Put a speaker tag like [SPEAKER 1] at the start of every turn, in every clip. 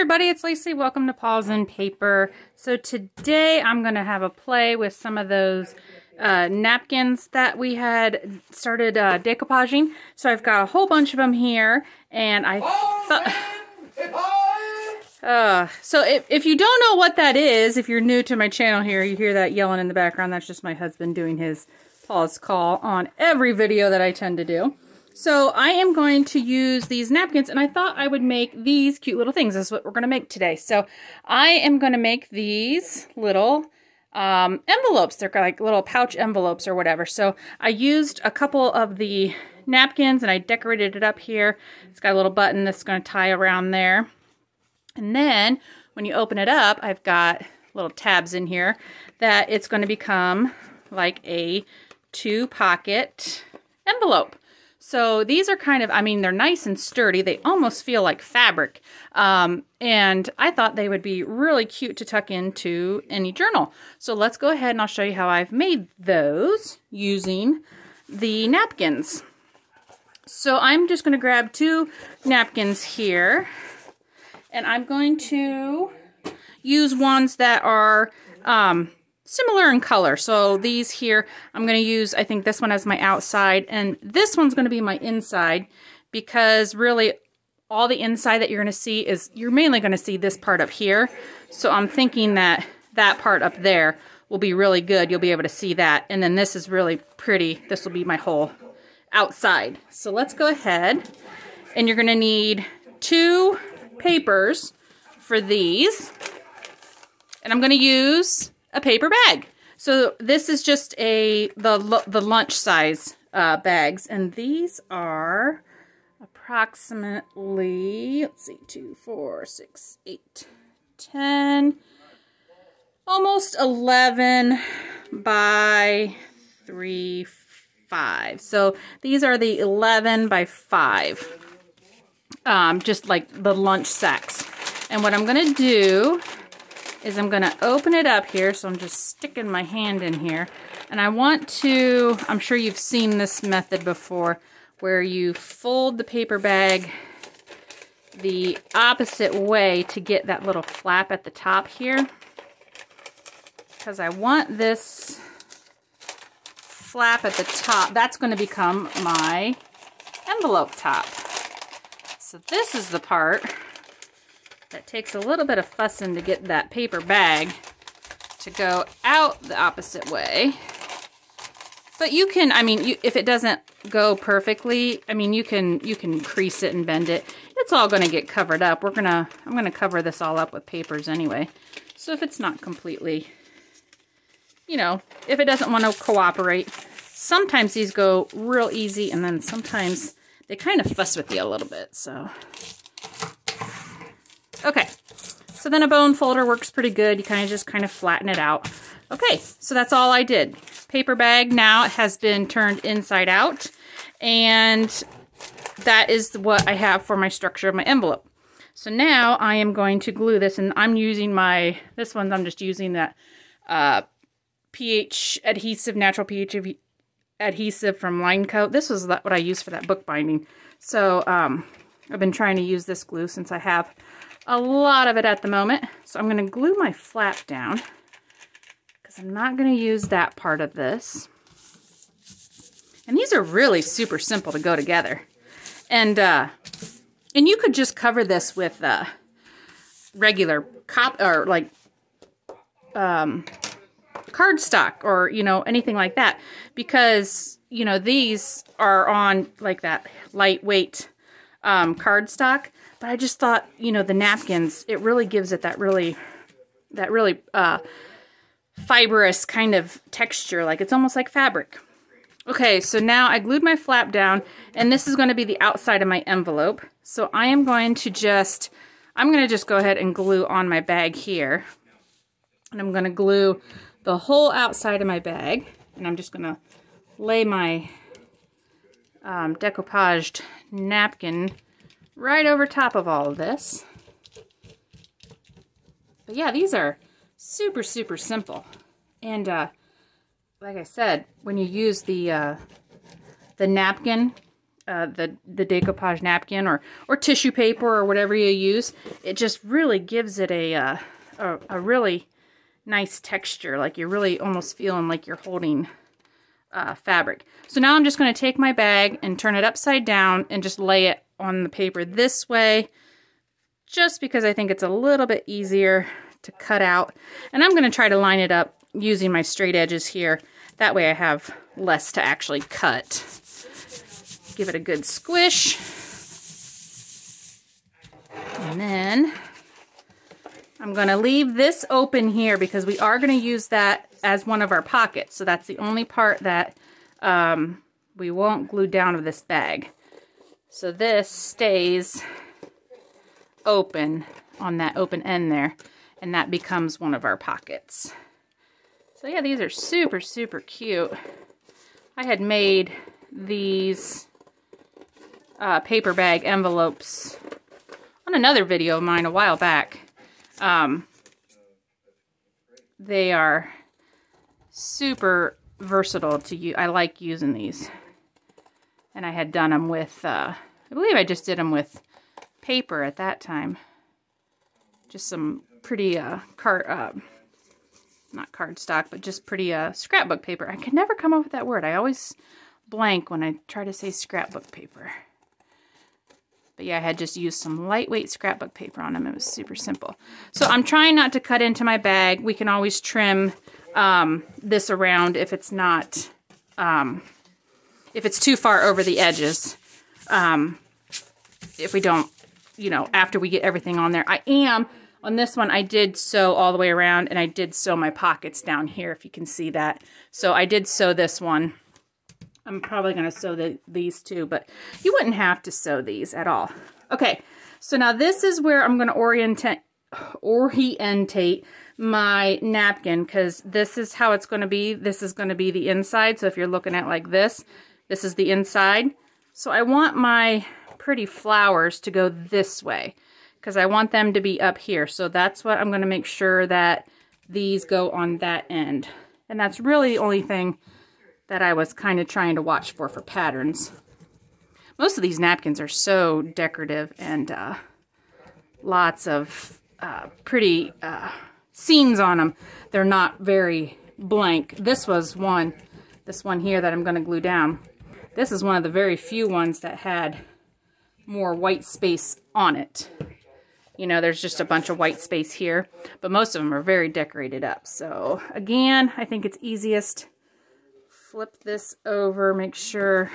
[SPEAKER 1] everybody, it's Lacey. Welcome to Paws and Paper. So today I'm going to have a play with some of those napkins that we had started decoupaging. So I've got a whole bunch of them here, and I thought... so if you don't know what that is, if you're new to my channel here, you hear that yelling in the background, that's just my husband doing his pause call on every video that I tend to do. So I am going to use these napkins, and I thought I would make these cute little things. That's what we're going to make today. So I am going to make these little envelopes. They're like little pouch envelopes or whatever. So I used a couple of the napkins, and I decorated it up here. It's got a little button that's going to tie around there. And then when you open it up, I've got little tabs in here that it's going to become like a 2-pocket envelope. So these are kind of, I mean, they're nice and sturdy. They almost feel like fabric. And I thought they would be really cute to tuck into any journal. So let's go ahead and I'll show you how I've made those using the napkins. So I'm just going to grab 2 napkins here. And I'm going to use ones that are similar in color. So these here, I'm going to use, I think this one as my outside, and this one's going to be my inside, because really all the inside that you're going to see is, you're mainly going to see this part up here. So I'm thinking that that part up there will be really good. You'll be able to see that. And then this is really pretty. This will be my whole outside. So let's go ahead, and you're going to need 2 papers for these. And I'm going to use a paper bag. So this is just the lunch size bags, and these are approximately, let's see, 2, 4, 6, 8, 10, almost 11 by 3, 5. So these are the 11 by 5, just like the lunch sacks. And what I'm going to do is I'm going to open it up here. So I'm just sticking my hand in here. And I want to, I'm sure you've seen this method before, where you fold the paper bag the opposite way to get that little flap at the top here. Because I want this flap at the top. That's going to become my envelope top. So this is the part that takes a little bit of fussing to get that paper bag to go out the opposite way. But you can, I mean, if it doesn't go perfectly, I mean, you can crease it and bend it. It's all going to get covered up. I'm going to cover this all up with papers anyway. So if it's not completely, you know, if it doesn't want to cooperate, sometimes these go real easy, and then sometimes they kind of fuss with you a little bit, so. Okay, so then a bone folder works pretty good. You just kind of flatten it out. Okay, so that's all I did. Paper bag now has been turned inside out, and that is what I have for my structure of my envelope. So now I am going to glue this, and I'm using this one, I'm just using that pH adhesive, natural pH adhesive from Line Coat. This was what I used for that book binding. So I've been trying to use this glue since I have a lot of it at the moment. So I'm going to glue my flap down, because I'm not going to use that part of this. And these are really super simple to go together. And you could just cover this with regular cardstock, or, you know, anything like that, because, you know, these are on like that lightweight cardstock. But I just thought, you know, the napkins, it really gives it that really fibrous kind of texture. Like, it's almost like fabric. Okay, so now I glued my flap down, and this is going to be the outside of my envelope. So I am going to just go ahead and glue on my bag here. And I'm going to glue the whole outside of my bag. And I'm just going to lay my decoupaged napkin right over top of all of this. But yeah, these are super, super simple. And like I said, when you use the napkin the decoupage napkin or tissue paper or whatever you use. It just really gives it a really nice texture, like you're really almost feeling like you're holding fabric. So now I'm just going to take my bag and turn it upside down and just lay it on the paper this way, just because I think it's a little bit easier to cut out. And I'm going to try to line it up using my straight edges here. That way I have less to actually cut. Give it a good squish. And then I'm going to leave this open here because we are going to use that as one of our pockets. So that's the only part that we won't glue down to this bag. So this stays open on that open end there, and that becomes one of our pockets. So yeah, these are super, super cute. I had made these paper bag envelopes on another video of mine a while back. They are super versatile to use. I like using these. And I had done them with, I believe I just did them with paper at that time. Just some pretty, not cardstock, but just pretty scrapbook paper. I could never come up with that word. I always blank when I try to say scrapbook paper. But yeah, I had just used some lightweight scrapbook paper on them. It was super simple. So I'm trying not to cut into my bag. We can always trim this around if it's not, if it's too far over the edges. If we don't, you know, after we get everything on there. On this one, I did sew all the way around, and I did sew my pockets down here, if you can see that. So I did sew this one. I'm probably going to sew these too, but you wouldn't have to sew these at all. Okay, so now this is where I'm going to orientate my napkin, because this is how it's going to be. This is going to be the inside. So if you're looking at like this is the inside. So I want my pretty flowers to go this way, because I want them to be up here. So that's what I'm going to make sure that these go on that end. And that's really the only thing that I was kind of trying to watch for patterns. Most of these napkins are so decorative, and lots of pretty scenes on them. They're not very blank. This one here that I'm going to glue down. This is one of the very few ones that had more white space on it. You know, there's just a bunch of white space here, but most of them are very decorated up. So again, I think it's easiest. Flip this over, make sure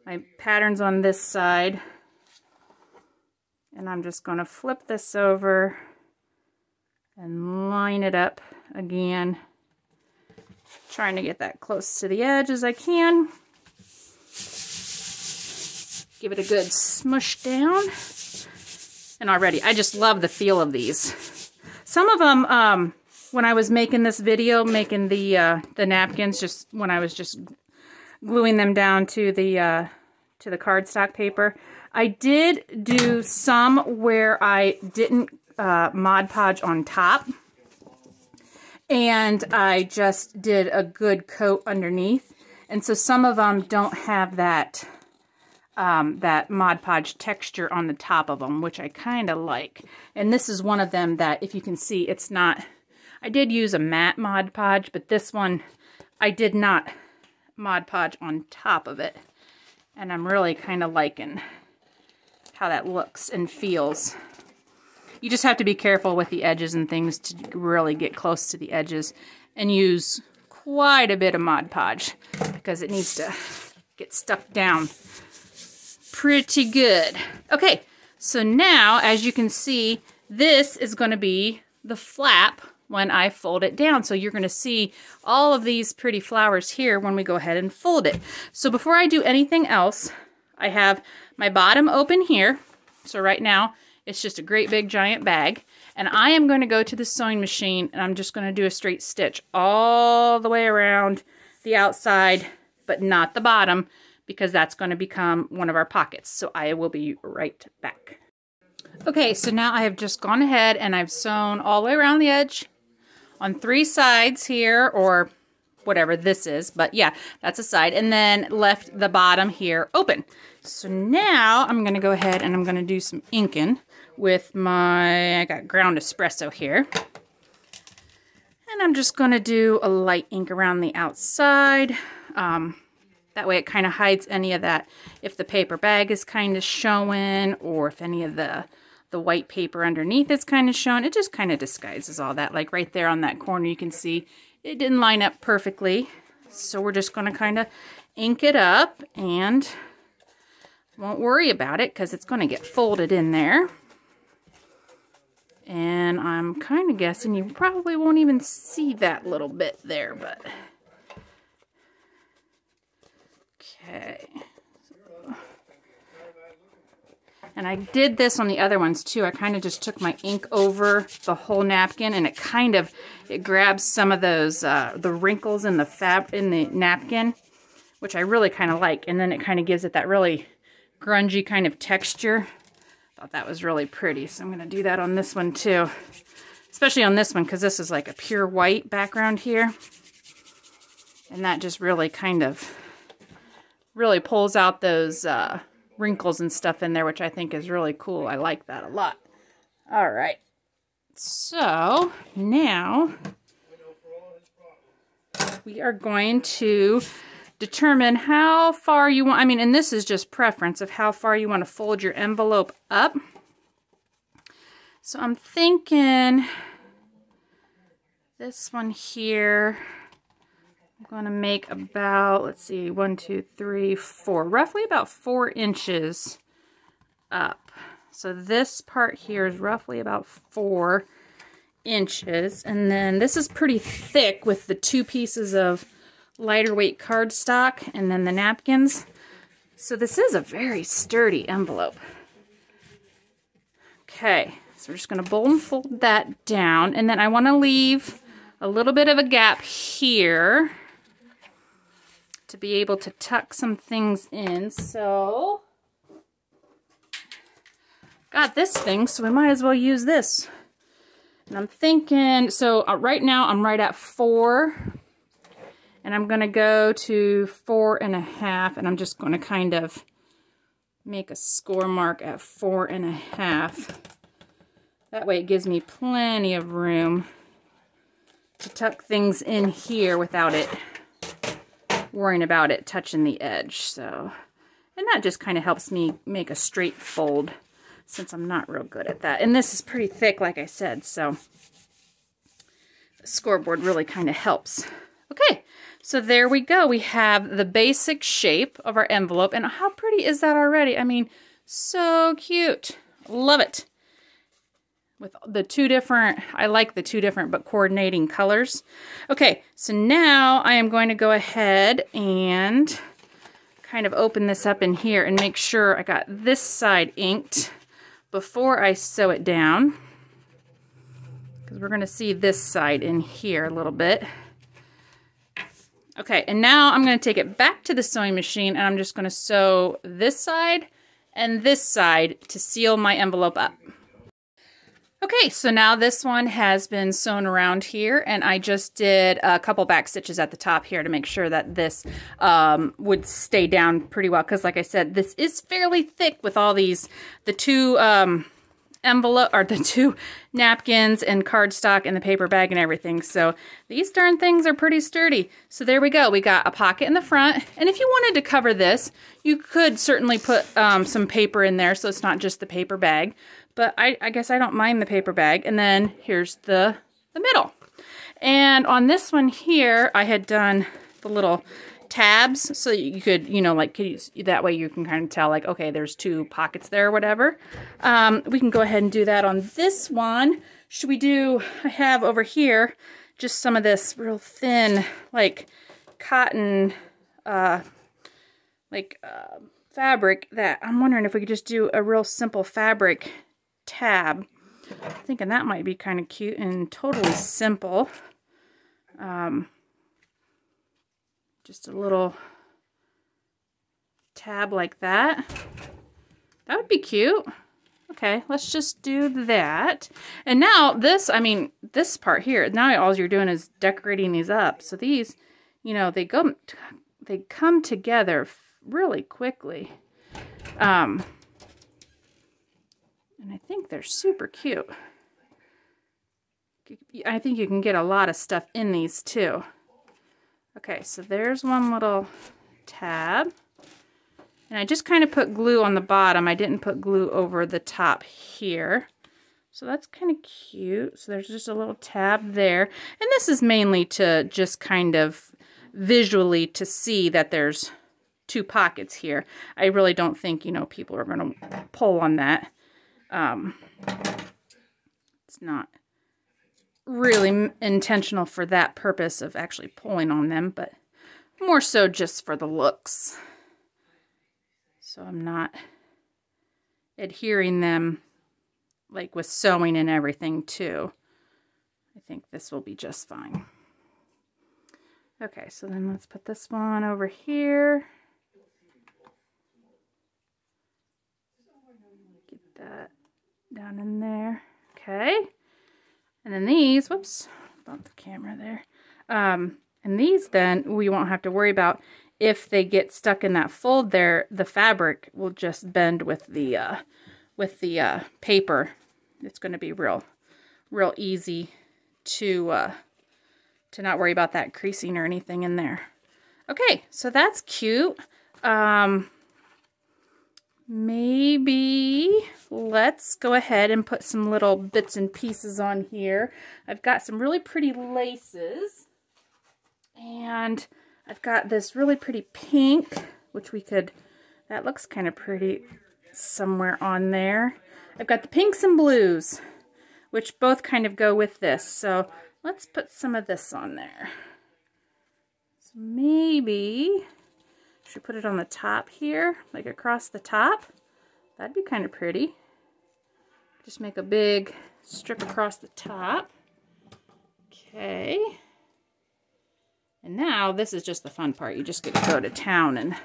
[SPEAKER 1] my pattern's on this side. And I'm just going to flip this over and line it up again. Trying to get that close to the edge as I can. Give it a good smush down. And already, I just love the feel of these. Some of them, when I was making this video, making the napkins, just when I was just gluing them down to the cardstock paper, I did do some where I didn't Mod Podge on top, and I just did a good coat underneath. And so some of them don't have that that Mod Podge texture on the top of them, which I kind of like. And this is one of them that, if you can see, it's not. I did use a matte Mod Podge, but this one I did not Mod Podge on top of it. And I'm really kind of liking how that looks and feels. You just have to be careful with the edges and things to really get close to the edges, and use quite a bit of Mod Podge, because it needs to get stuck down pretty good. Okay, so now, as you can see, this is going to be the flap when I fold it down. So you're going to see all of these pretty flowers here when we go ahead and fold it. So before I do anything else, I have my bottom open here. So right now, it's just a great big giant bag. And I am going to go to the sewing machine, and I'm just going to do a straight stitch all the way around the outside, but not the bottom, because that's going to become one of our pockets. So I will be right back. Okay, so now I have just gone ahead and I've sewn all the way around the edge on 3 sides here, or whatever this is. But yeah, that's a side. And then left the bottom here open. So now I'm going to go ahead and I'm going to do some inking with I got ground espresso here. And I'm just going to do a light ink around the outside. That way it kind of hides any of that. If the paper bag is kind of showing, or if any of the white paper underneath is kind of showing, it just kind of disguises all that. Like right there on that corner, you can see it didn't line up perfectly. So we're just going to kind of ink it up and won't worry about it because it's going to get folded in there. And I'm kind of guessing you probably won't even see that little bit there, but okay. And I did this on the other ones too. I kind of just took my ink over the whole napkin, and it grabs some of those the wrinkles in the napkin, which I really kind of like, and then it kind of gives it that really grungy kind of texture. Thought that was really pretty, so I'm going to do that on this one too, especially on this one because this is like a pure white background here, and that just really kind of pulls out those wrinkles and stuff in there, which I think is really cool. I like that a lot. All right, so now we are going to determine how far you want, and this is just preference of how far you want to fold your envelope up. So I'm thinking this one here, I'm going to make about, let's see, 1, 2, 3, 4, roughly about 4 inches up. So this part here is roughly about 4 inches. And then this is pretty thick with the 2 pieces of lighter weight cardstock and then the napkins. So this is a very sturdy envelope. Okay, so we're just going to bold and fold that down. And then I want to leave a little bit of a gap here to be able to tuck some things in. So got this thing, so we might as well use this. And I'm thinking, so right now I'm right at 4. And I'm going to go to 4.5, and I'm just going to kind of make a score mark at 4.5. That way it gives me plenty of room to tuck things in here without it worrying about it touching the edge. So, and that just kind of helps me make a straight fold since I'm not real good at that. And this is pretty thick, like I said, so the scoreboard really kind of helps. Okay. So there we go. We have the basic shape of our envelope. And how pretty is that already? So cute. Love it. With the 2 different, I like the 2 different but coordinating colors. Okay, so now I am going to go ahead and kind of open this up in here and make sure I got this side inked before I sew it down. Because we're going to see this side in here a little bit. Okay, and now I'm going to take it back to the sewing machine, and I'm just going to sew this side and this side to seal my envelope up. Okay, so now this one has been sewn around here, and I just did a couple back stitches at the top here to make sure that this would stay down pretty well, because like I said, this is fairly thick with all these, the 2 the 2 napkins and cardstock and the paper bag and everything. So these darn things are pretty sturdy. So there we go. We got a pocket in the front. And if you wanted to cover this, you could certainly put some paper in there so it's not just the paper bag. But I guess I don't mind the paper bag. And then here's the middle. And on this one here, I had done the little tabs so you could, that way you can kind of tell, like, okay, there's 2 pockets there or whatever. We can go ahead and do that on this one. Should we do, I have over here just some of this real thin, like, cotton, fabric that I'm wondering if we could just do a real simple fabric tab. I'm thinking that might be kind of cute and totally simple. Just a little tab like that. That would be cute. Okay, let's just do that. And now this, this part here, now all you're doing is decorating these up. So these you know, they come together really quickly. And I think they're super cute. I think you can get a lot of stuff in these too. Okay, so there's one little tab. And I just kind of put glue on the bottom. I didn't put glue over the top here. So that's kind of cute. So there's just a little tab there. And this is mainly to just kind of visually to see that there's two pockets here. I really don't think, you know, people are going to pull on that. It's not really intentional for that purpose of actually pulling on them, but more so just for the looks. So I'm not adhering them like with sewing and everything too. I think this will be just fine. Okay, so then let's put this one over here. Get that down in there. Okay. And then these, whoops, bumped the camera there. And these then we won't have to worry about if they get stuck in that fold there. The fabric will just bend with the paper. It's going to be real easy to not worry about that creasing or anything in there. Okay, so that's cute. Maybe let's go ahead and put some little bits and pieces on here. I've got some really pretty laces, and I've got this really pretty pink, which we could, that looks kind of pretty somewhere on there. I've got the pinks and blues, which both kind of go with this. So let's put some of this on there. So maybe should put it on the top here, like across the top. That'd be kind of pretty. Just make a big strip across the top. Okay. And now this is just the fun part. You just get to go to town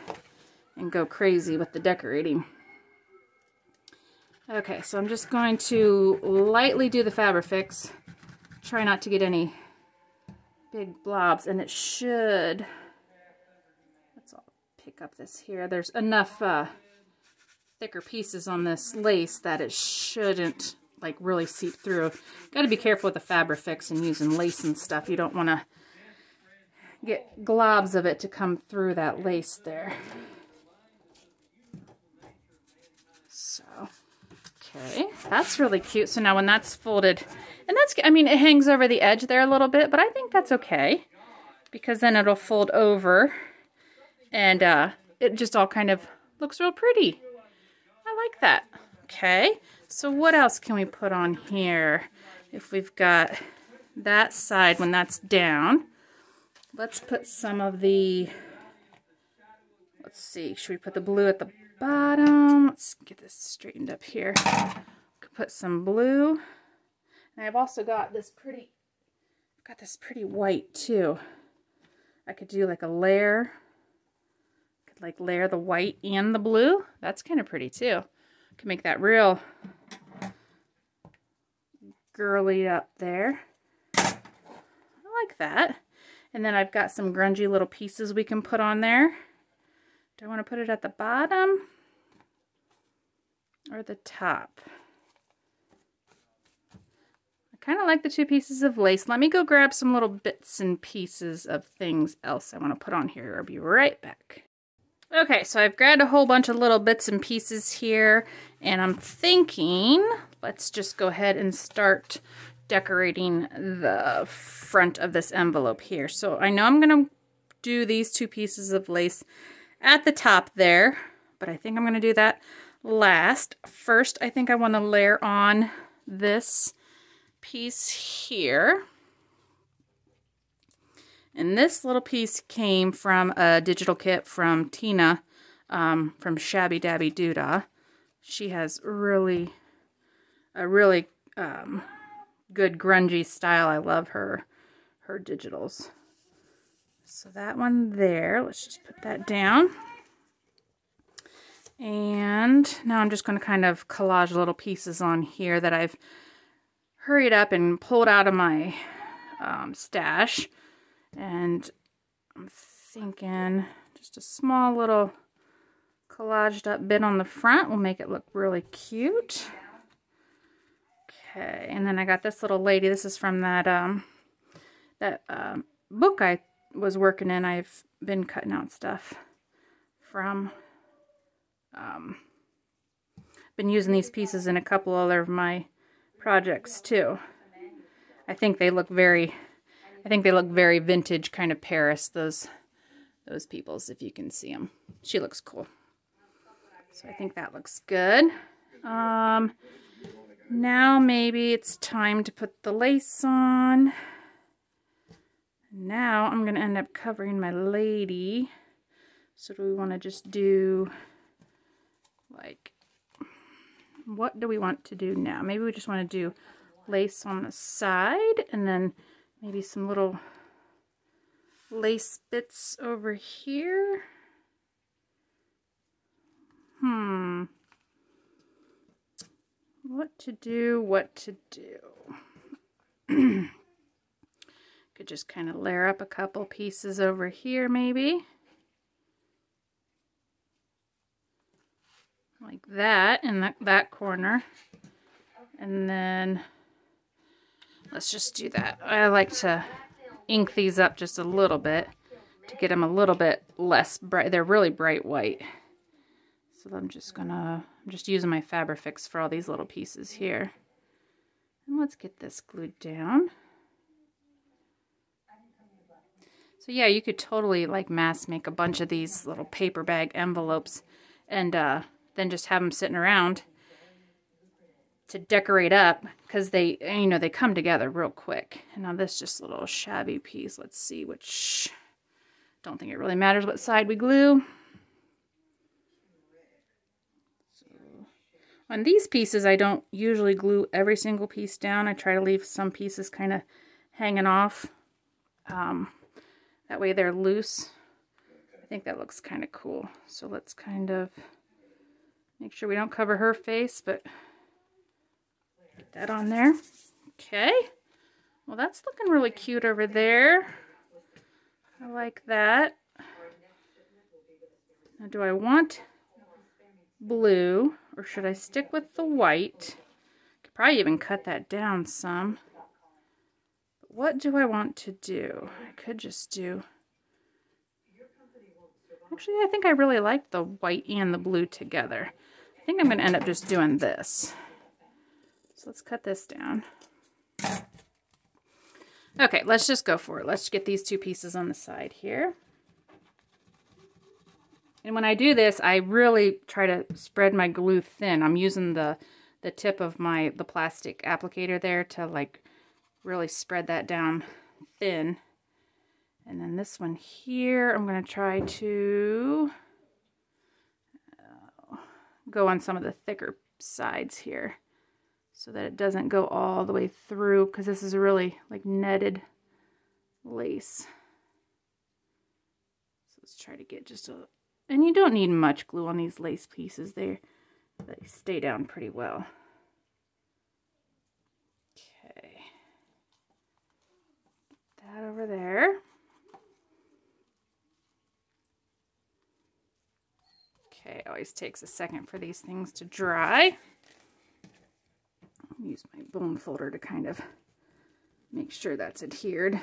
[SPEAKER 1] and go crazy with the decorating. Okay, so I'm just going to lightly do the fabric fix. Try not to get any big blobs, and it should, let's all pick up this here. There's enough thicker pieces on this lace that it shouldn't like really seep through. Got to be careful with the fabric fix and using lace and stuff. You don't want to get globs of it to come through that lace there. So, okay, that's really cute. So now when that's folded, and that's, I mean, it hangs over the edge there a little bit, but I think that's okay because then it'll fold over and it just all kind of looks real pretty. I like that. Okay, so what else can we put on here? If we've got that side when that's down, let's put some of the, let's see, should we put the blue at the bottom? Let's get this straightened up here. Could put some blue. And I've also got this pretty, white too. I could do like a layer. Could like layer the white and the blue. That's kind of pretty too. Could make that real girly up there. I like that. And then I've got some grungy little pieces we can put on there. Do I want to put it at the bottom or the top? I kind of like the two pieces of lace. Let me go grab some little bits and pieces of things else I want to put on here. I'll be right back. Okay, so I've grabbed a whole bunch of little bits and pieces here, and I'm thinking let's just go ahead and start decorating the front of this envelope here. So I know I'm going to do these two pieces of lace at the top there, but I think I'm going to do that last. First, I think I want to layer on this piece here. And this little piece came from a digital kit from Tina from Shabby Dabby Doodah. She has a really good grungy style. I love her digitals. So that one there, let's just put that down. And now I'm just going to kind of collage little pieces on here that I've hurried up and pulled out of my stash. And I'm thinking just a small little collaged up bit on the front will make it look really cute. Okay, and then I got this little lady. This is from that book I was working in. I've been cutting out stuff from. Been using these pieces in a couple other of my projects too. I think they look very vintage, kind of Paris, those peoples, if you can see them. She looks cool. So I think that looks good. Now maybe it's time to put the lace on. Now I'm going to end up covering my lady. So do we want to just do, like, what do we want to do now? Maybe we just want to do lace on the side and then maybe some little lace bits over here. What to do. Could just kind of layer up a couple pieces over here maybe. Like that in that corner. And then let's just do that. I like to ink these up just a little bit to get them a little bit less bright. They're really bright white. So I'm just using my Fabrifix for all these little pieces here. And let's get this glued down. So yeah, you could totally like mass make a bunch of these little paper bag envelopes and then just have them sitting around to decorate up, because they, you know, they come together real quick. And now this just little shabby piece, let's see which, don't think it really matters what side we glue. So, on these pieces, I don't usually glue every single piece down. I try to leave some pieces kind of hanging off. That way they're loose. I think that looks kind of cool. So let's kind of make sure we don't cover her face, but get that on there. Okay. Well, that's looking really cute over there. I like that. Now, do I want blue or should I stick with the white? Could probably even cut that down some. But what do I want to do? I could just do... Actually, I think I really like the white and the blue together. I think I'm going to end up just doing this. So let's cut this down. Okay, let's just go for it. Let's get these two pieces on the side here. And when I do this, I really try to spread my glue thin. I'm using the tip of the plastic applicator there to like really spread that down thin. And then this one here, I'm going to try to go on some of the thicker sides here so that it doesn't go all the way through, because this is really like netted lace. So let's try to get just a, and you don't need much glue on these lace pieces. They stay down pretty well. Okay. Get that over there. Okay, it always takes a second for these things to dry. Use my bone folder to kind of make sure that's adhered.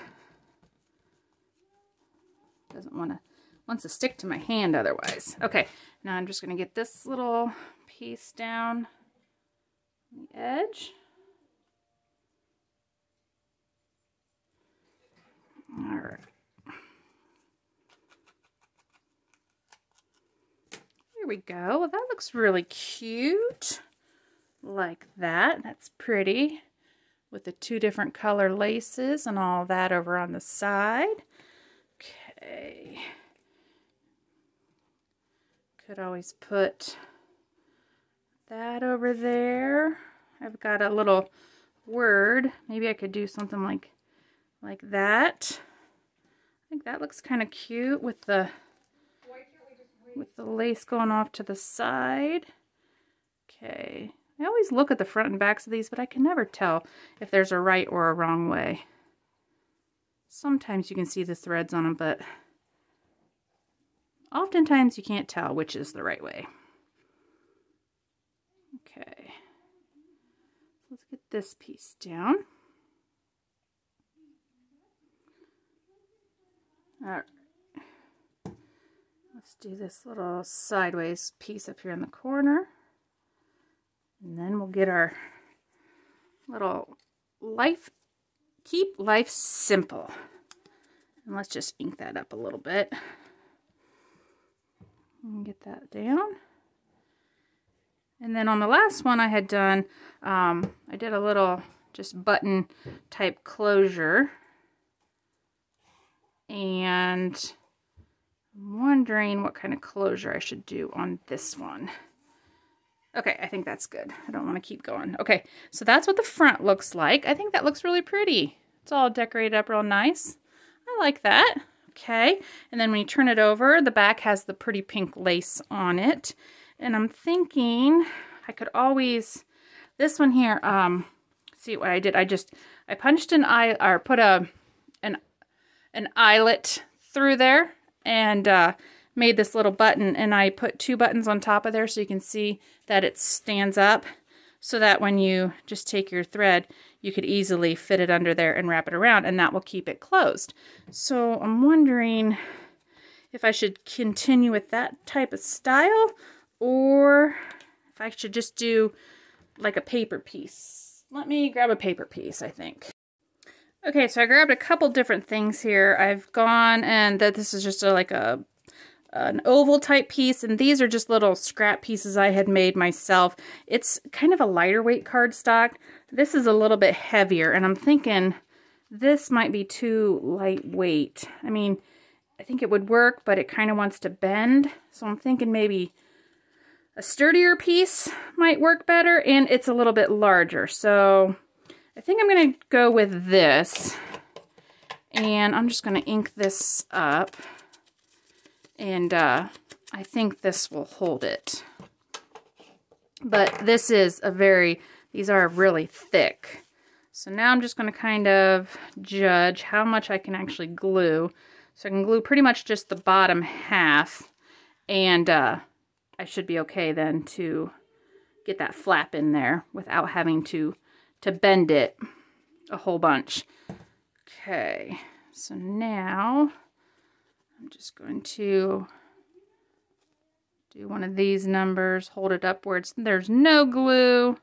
[SPEAKER 1] Wants to stick to my hand otherwise. Okay, now I'm just going to get this little piece down on the edge. All right. There we go. Well, that looks really cute. Like that. That's pretty. With the two different color laces and all that over on the side. Okay. Could always put that over there. I've got a little word. Maybe I could do something like that. I think that looks kind of cute with the lace going off to the side. Okay. I always look at the front and backs of these, but I can never tell if there's a right or a wrong way. Sometimes you can see the threads on them, but oftentimes you can't tell which is the right way. Okay, let's get this piece down. All right. Let's do this little sideways piece up here in the corner. And then we'll get our little keep life simple. And let's just ink that up a little bit. And get that down. And then on the last one I had done, I did a little just button type closure. And I'm wondering what kind of closure I should do on this one. Okay, I think that's good. I don't want to keep going. Okay, so that's what the front looks like. I think that looks really pretty. It's all decorated up real nice. I like that. Okay, and then when you turn it over, the back has the pretty pink lace on it. And I'm thinking I could always, this one here, see what I did? I punched an eye, or put an eyelet through there and made this little button, and I put 2 buttons on top of there so you can see that it stands up, so that when you just take your thread, you could easily fit it under there and wrap it around, and that will keep it closed. So I'm wondering if I should continue with that type of style, or if I should just do like a paper piece. Let me grab a paper piece, I think. Okay, so I grabbed a couple different things here. I've gone, and this is just an oval type piece, and these are just little scrap pieces I had made myself. It's kind of a lighter weight cardstock. This is a little bit heavier, and I'm thinking this might be too lightweight. I mean, I think it would work, but it kind of wants to bend, so I'm thinking maybe a sturdier piece might work better, and it's a little bit larger, so I think I'm going to go with this, and I'm just going to ink this up, and I think this will hold it. But this is these are really thick. So now I'm just going to kind of judge how much I can actually glue. So I can glue pretty much just the bottom half, and I should be okay then to get that flap in there without having to bend it a whole bunch. Okay, so now I'm just going to do one of these numbers, hold it up where there's no glue,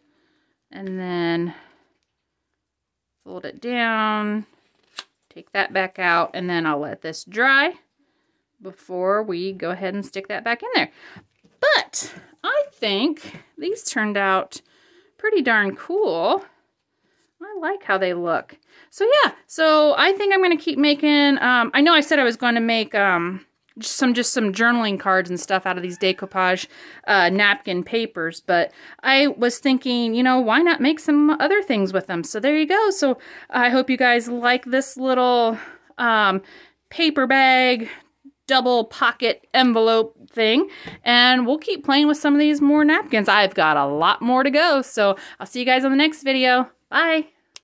[SPEAKER 1] and then fold it down, take that back out, and then I'll let this dry before we go ahead and stick that back in there. But I think these turned out pretty darn cool. I like how they look. So yeah, so I think I'm going to keep making, I know I said I was going to make just some journaling cards and stuff out of these decoupage napkin papers, but I was thinking, you know, why not make some other things with them? So there you go. So I hope you guys like this little paper bag double pocket envelope thing, and we'll keep playing with some of these more napkins. I've got a lot more to go, so I'll see you guys on the next video. Bye!